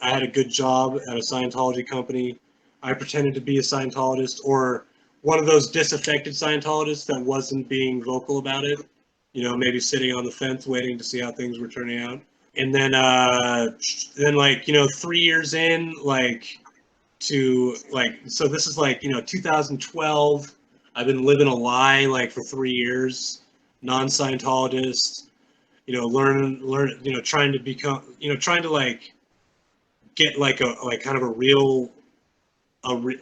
I had a good job at a Scientology company. I pretended to be a Scientologist, or one of those disaffected Scientologists that wasn't being vocal about it. You know, maybe sitting on the fence waiting to see how things were turning out. And then like, you know, 3 years in, like, to like, so this is like, you know, 2012. I've been living a lie like for 3 years, non-Scientologist, you know, you know, trying to become, you know, trying to like get like a, like kind of a real,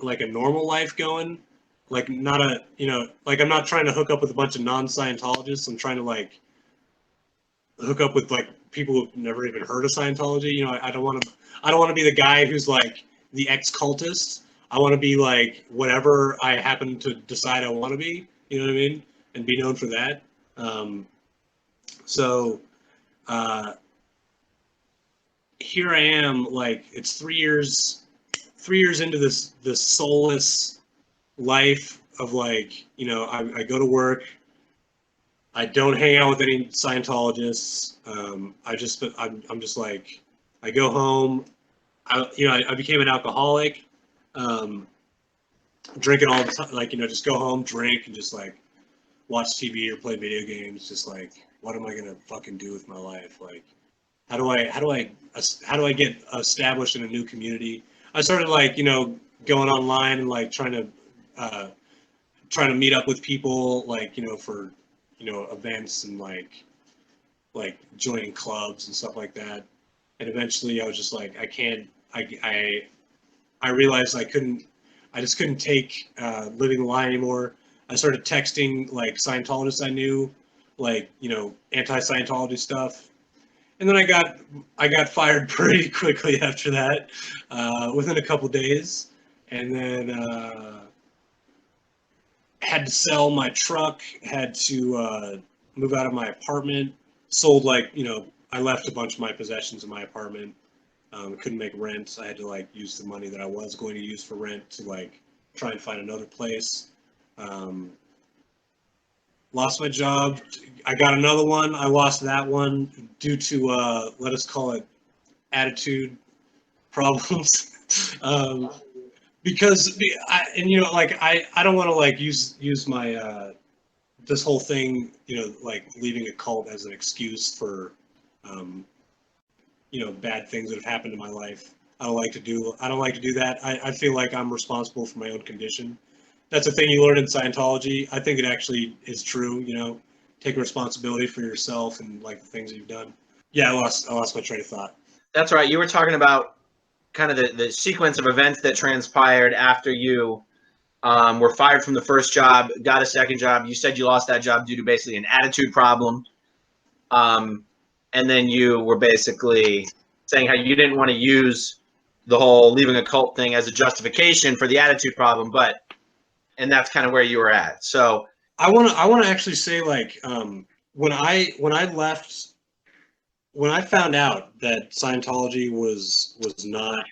like a normal life going. Like not a, you know, like I'm not trying to hook up with a bunch of non-Scientologists. I'm trying to like hook up with like people who've never even heard of Scientology. You know, I don't want to be the guy who's like the ex-cultist. I want to be like whatever I happen to decide I want to be. You know what I mean? And be known for that. Um, so uh, here I am. Like it's 3 years, 3 years into this soulless life of like, you know, I go to work. I don't hang out with any Scientologists. I'm just like, I go home. I became an alcoholic, um, drinking all the time. Like, you know, just go home, drink, and just like watch TV or play video games. Just like, what am I gonna fucking do with my life? Like, how do I get established in a new community? I started like, you know, going online and like uh, trying to meet up with people, like, you know, for, you know, events and like joining clubs and stuff like that. And eventually I was just like, I can't, I realized I just couldn't take living the lie anymore. I started texting like Scientologists I knew, like, you know, anti-Scientology stuff. And then I got fired pretty quickly after that, within a couple days. And then had to sell my truck, had to move out of my apartment, sold like, you know, I left a bunch of my possessions in my apartment. Couldn't make rent. I had to like use the money that I was going to use for rent to like try and find another place. Um, Lost my job. I got another one. I lost that one due to let us call it attitude problems. um, because and you know, like I don't want to like use my this whole thing, you know, like leaving a cult as an excuse for um, you know, bad things that have happened in my life. I don't like to do that. I feel like I'm responsible for my own condition. That's a thing you learn in Scientology. I think it actually is true, you know, take responsibility for yourself and like the things that you've done. Yeah, I lost my train of thought. That's right. You were talking about kind of the sequence of events that transpired after you were fired from the first job, got a second job. You said you lost that job due to basically an attitude problem. And then you were basically saying how you didn't want to use the whole leaving a cult thing as a justification for the attitude problem, and that's kind of where you were at. So I want to actually say like when I left, when I found out that Scientology was not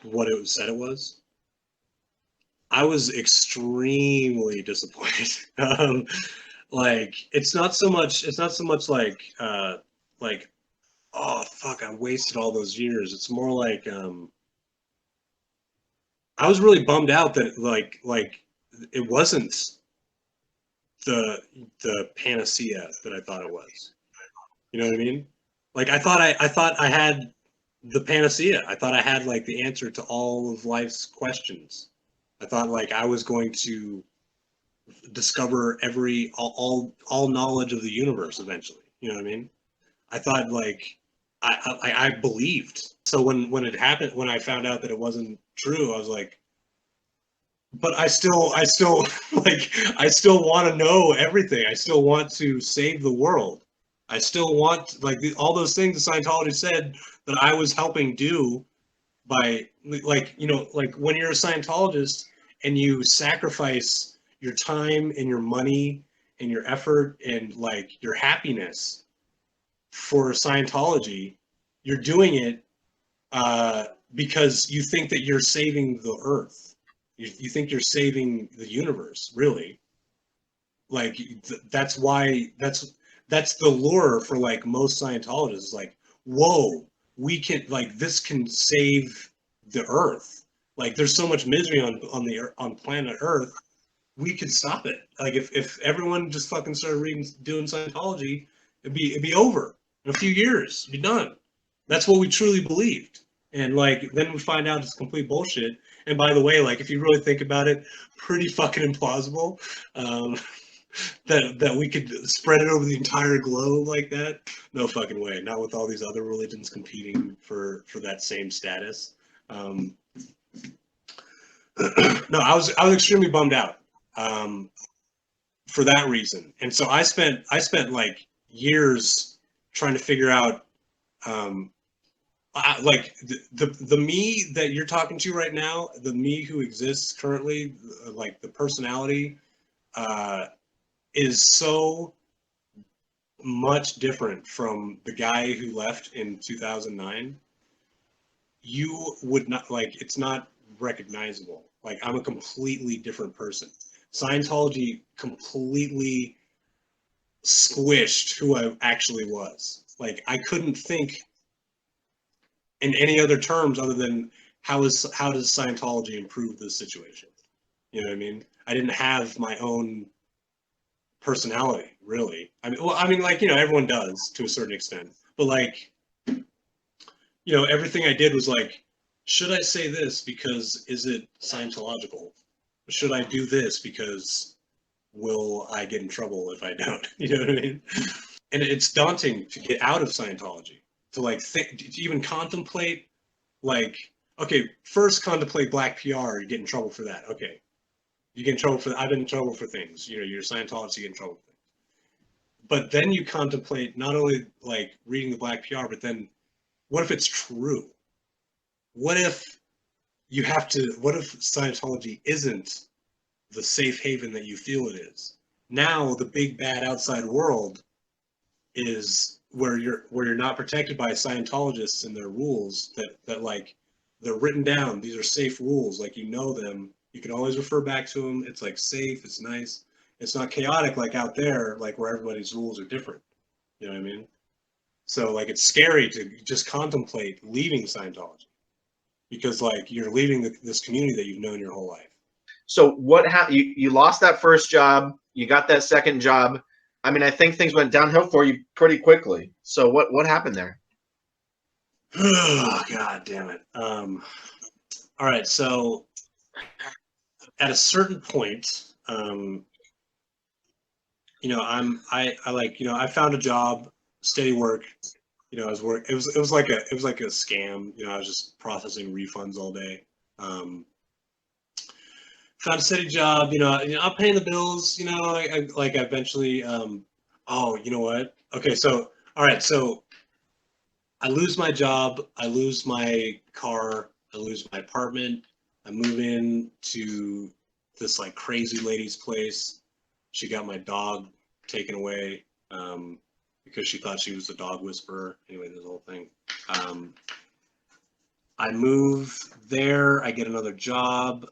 what it said it was, I was extremely disappointed. Like it's not so much like, oh fuck, I wasted all those years. It's more like I was really bummed out that like it wasn't the panacea that I thought it was. You know what I mean? Like I thought I had the panacea. I thought I had like the answer to all of life's questions. I thought like I was going to discover all knowledge of the universe eventually. You know what I mean? I thought like I believed. So when it happened, when I found out that it wasn't true, I was like, but I still like I still want to know everything. I still want to save the world. I still want like all those things the Scientology said that I was helping do by like, you know, like when you're a Scientologist and you sacrifice your time and your money and your effort and like your happiness for Scientology, you're doing it because you think that you're saving the earth. You think you're saving the universe, really. Like that's why that's the lure for like most Scientologists. Like, whoa, we can, like, this can save the Earth. Like, there's so much misery on planet Earth. We could stop it. Like, if everyone just fucking started doing Scientology, it'd be over in a few years. It'd be done. That's what we truly believed. And like, then we find out it's complete bullshit. And by the way, like, if you really think about it, pretty fucking implausible. That we could spread it over the entire globe like that. No fucking way. Not with all these other religions competing for that same status. No, I was extremely bummed out for that reason. And so I spent like years trying to figure out like the me that you're talking to right now, the me who exists currently, like the personality is so much different from the guy who left in 2009. You would not, like, it's not recognizable. Like, I'm a completely different person. Scientology completely squished who I actually was. Like, I couldn't think in any other terms other than how does Scientology improve this situation? You know what I mean? I didn't have my own personality, really. I mean, like, you know, everyone does to a certain extent, but like, you know, everything I did was like, should I say this because is it Scientological? Should I do this because will I get in trouble if I don't? You know what I mean? And it's daunting to get out of Scientology, to like think, to even contemplate, like, okay, first contemplate black PR, you get in trouble for that. Okay. You get in trouble for, I've been in trouble for things. You know, you're a Scientologist, you get in trouble for things. But then you contemplate not only like reading the black PR, but then what if it's true? What if what if Scientology isn't the safe haven that you feel it is? Now the big bad outside world is where you're not protected by Scientologists and their rules that like they're written down. These are safe rules, like, you know them. You can always refer back to them. It's like safe. It's nice. It's not chaotic like out there, like where everybody's rules are different. You know what I mean? So like, it's scary to just contemplate leaving Scientology because like you're leaving this community that you've known your whole life. So what happened? You lost that first job. You got that second job. I mean, I think things went downhill for you pretty quickly. So what happened there? Oh, God damn it. All right. So at a certain point, you know, I like, you know, I found a job, steady work. You know, I was work. It was like a scam. You know, I was just processing refunds all day. Found a steady job. You know, I'm paying the bills. You know, I eventually. Oh, you know what? Okay, so all right, so I lose my job. I lose my car. I lose my apartment. I move in to this like crazy lady's place. She got my dog taken away because she thought she was the dog whisperer. Anyway, this whole thing. I move there. I get another job.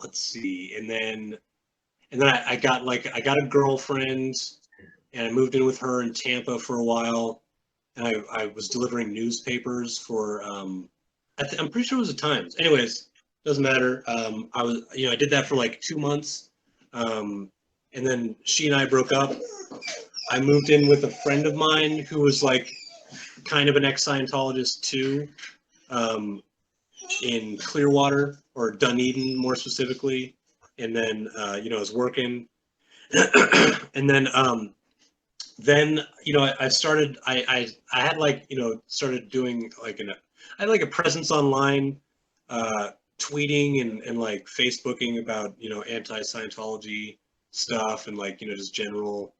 Let's see, and then I got a girlfriend, and I moved in with her in Tampa for a while, and I was delivering newspapers for I'm pretty sure it was the Times. Anyways, doesn't matter. I did that for like 2 months, and then she and I broke up. I moved in with a friend of mine who was like kind of an ex-Scientologist too, in Clearwater, or Dunedin more specifically. And then you know, I was working, and then you know, I started. I had like, you know, started doing like I had like a presence online, tweeting and like Facebooking about, you know, anti-Scientology stuff, and like, you know, just general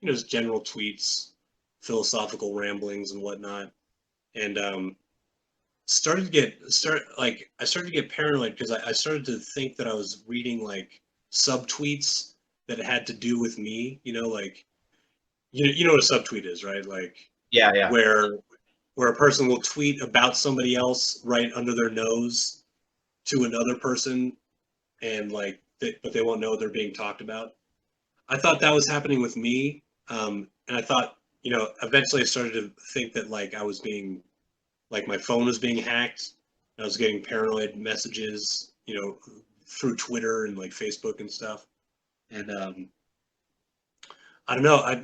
tweets, philosophical ramblings and whatnot, and I started to get paranoid because I started to think that I was reading like subtweets that had to do with me. You know, like, you know what a subtweet is, right? Like, Yeah. where a person will tweet about somebody else right under their nose to another person, and like, but they won't know they're being talked about. I thought that was happening with me, and I thought, you know, eventually I started to think that like I was being like my phone was being hacked. I was getting paranoid messages, through Twitter and like Facebook and stuff. And I don't know. I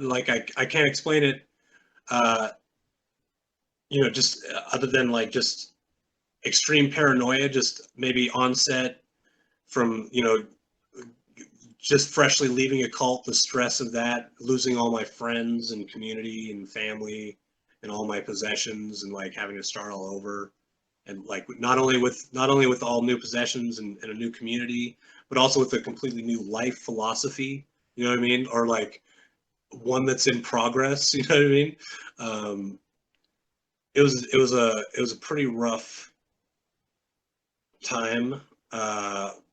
can't explain it. Uh, just other than like just extreme paranoia, just maybe onset from just freshly leaving a cult, the stress of that, losing all my friends and community and family and all my possessions, and like having to start all over, and like not only with all new possessions and a new community, but also with a completely new life philosophy. You know what I mean? Or like one that's in progress. You know what I mean? It was a pretty rough time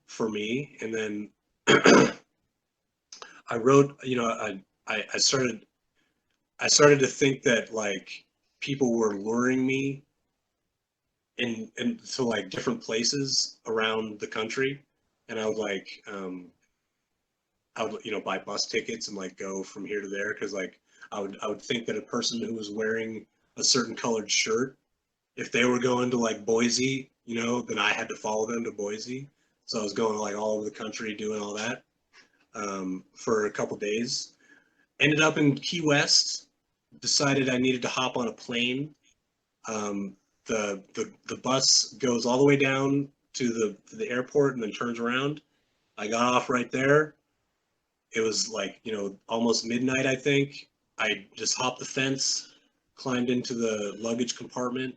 for me, and then I wrote. I started to think that like people were luring me into like different places around the country, and I would like buy bus tickets and like go from here to there, because like I would think that a person who was wearing a certain colored shirt, if they were going to like Boise, then I had to follow them to Boise. So I was going like all over the country doing all that for a couple days. Ended up in Key West. Decided I needed to hop on a plane. The bus goes all the way down to the airport and then turns around. I got off right there. It was like almost midnight, I think. I just hopped the fence, climbed into the luggage compartment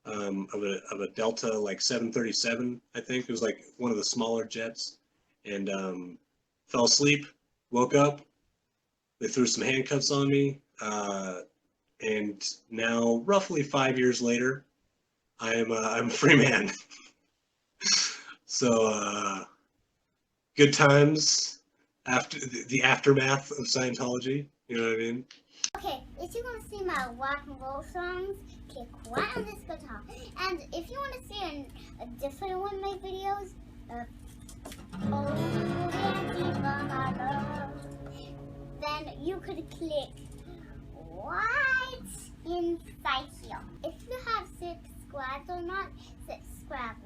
of a Delta like 737, I think. It was like one of the smaller jets, and fell asleep. Woke up. They threw some handcuffs on me, and now roughly 5 years later, I'm a free man. So good times after the aftermath of Scientology. You know what I mean? Okay, if you want to see my rock and roll songs, click right on this guitar. And if you want to see a different one of my videos, then you could click right inside here. If you have subscribed or not, subscribe